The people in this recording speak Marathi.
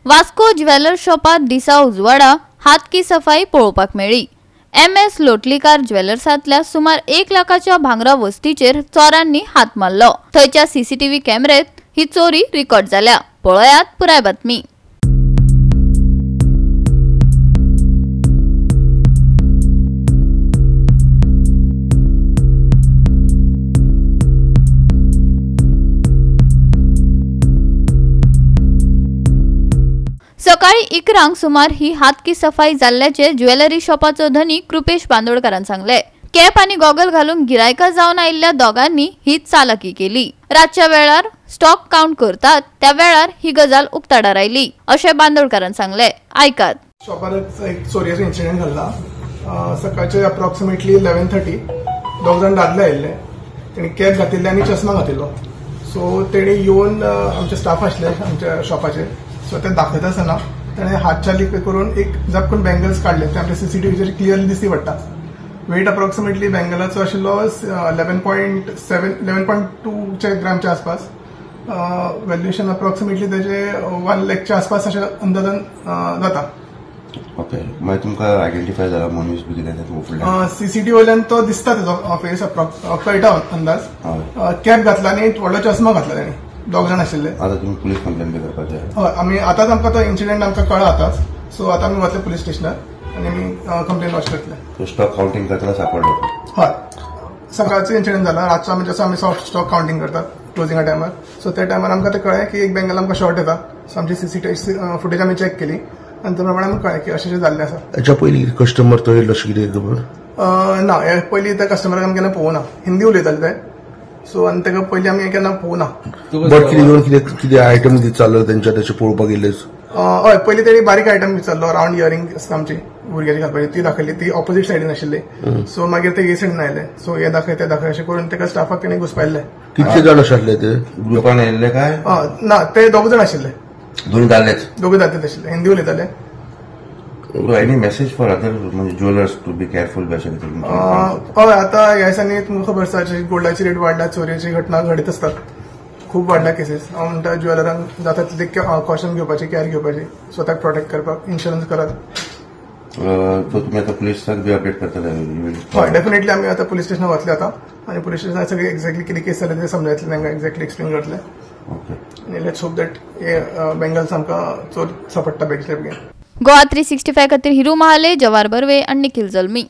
वास्को ज्वेलर शॉपात दिसा उजवाडा हात की सफाई पळोवपाक मेळ्ळी। MS लोटलीकार ज्वेलर्सातल्या सुमार 1 लाखाच्या भांगरा वस्तीचेर चोरांनी हात मारलो। थंयच्या CCTV कॅमेऱ्यात ही चोरी रिकॉर्ड जाल्या। पळयात पुराय बातमी। सकाळी 11 सुमार ही हात की सफाई जाल्ल्याचे ज्वेलरी शॉपाचो धनी कृपेश बांदोडकरान सांगले। कॅप आणि गॉगल घालून गिरायका जावन आयिल्ल्या दोगांनी ही चालाकी केली। रातच्या वेळार स्टॉक काउंट करतात त्या वेळार ही गजाल उक्ताडार आयली अशे बांदोडकरान सांगले। ऐकात। शॉपार एक चोरयेचो इन्सिडेंट घडला। सकाळचे अप्रॉक्सिमेटली 11:30 दोग जाण दादले आयिल्ले। तेणी कॅप घातिल्ली आणि चष्मा घातिल्लो। सो तेणी येवन आमचे स्टाफ आसले आमच्या शॉपाचे। सो ते दाखयता आसतना ताणें हात चाली करून एक झपकून बँगल्स काढले। ते आमच्या CCTVचेर क्लियरली दिसती पडटा। वेट अप्रॉक्सिमेटली बँगलाचो आशिल्लो 11.2 ग्रामच्या आसपास। व्हॅल्युएशन अप्रॉक्सिमेटली त्याचे 1 लाखच्या आसपास अशें अंदाजान जाता। ओके, मागीर तुमकां आयडेंटिफाय जाला मनीस बी कितें CCTV वयल्यान तो दिसता तेजो फेस कळटा अंदाज। कॅप घातला आनी व्हडलो चष्मा घातला ताणें। दोग जाण आशिल्ले। आता तुम्ही पुलीस कंप्लेंट बी करपाक जाय। हय, आमी आतांच आमकां तो इन्सिडेंट आमकां कळ्ळा आतांच। सो आतां आमी वतले पुलीस स्टेशनार आनी आमी कंप्लेंट लॉज करतले। तो स्टॉक काउंटिंग करतना सापडलो? हय, सकाळचो इन्सिडेंट जाला। रातचो आमी जसो आमी स्टॉक काउंटिंग करतात क्लोजिंगा टायमार। सो त्या टायमार आमकां ते कळ्ळें की एक बँगल आमकां शॉर्ट येता। सो आमची CCTV फुटेज आमी चेक केली आनी त्या प्रमाणे आमकां कळ्ळें की अशें जाल्लें आसा। हेच्या पयलीं कस्टमर तो येयल्लो अशें कितें खबर ना, हे पयलीं त्या कस्टमराक आमी केन्ना पळोवना। हिंदी उलयताले ते। सो आनी ताका पयलीं आमी केन्ना पळोवना। बट कितें आयटम चाललो तेंच्या तेचे पळोवपाक गेले? हय, पयलीं तेणी बारीक आयटम विचारलो। राउंड इयरिंग आसता आमची भुरग्याची घालपाची, ती दाखयली। ती ऑपोजीट सायडीन आशिल्ली। सो मागीर ते हे सायडीन आयले। सो हे दाखय ते दाखय अशें करून ताका स्टाफाक तेणी घुसपायल्ले। कितले जाण आशिल्ले ते ग्रुपान येयल्ले काय? ना, ते दोग जाण आशिल्ले। दोन दादलेच? दोगूय दादले आशिल्ले, हिंदी उलयताले। एनी मेसेज फॉर अदर म्हणजे ज्वेलर्स टू बी केअरफुल बी अशें कितें? हय, आतां ह्या दिसांनी तुमकां खबर आसा गोल्डाची रेट वाडल्या, चोरयेची घटना घडीत आसतात। खूब वाडल्या केसीस। हांव म्हणटा ज्वेलरांक जाता तितले कॉशन घेवपाची, केअर घेवपाची, स्वताक प्रोटेक्ट करपाक इन्शुरन्स करात। सो तुमी आतां पुलिसाक बी अपडेट करतले? हय, डेफिनेटली आमी आतां पुलीस स्टेशनार वतले आतां आनी पुलीस स्टेशनार सगळे एक्झॅक्टली कितें केस जाले ते समजायतले, तांकां एक्झॅक्टली एक्सप्लेन करतले। ओके, आनी लेट्स होप दॅट हे बँगल्स आमकां चोर सापडटा बेगीतल्या बेगीन। गोवा 365 खातीर हिरू महाले, जवार बर्वे आणि निखिल जल्मी।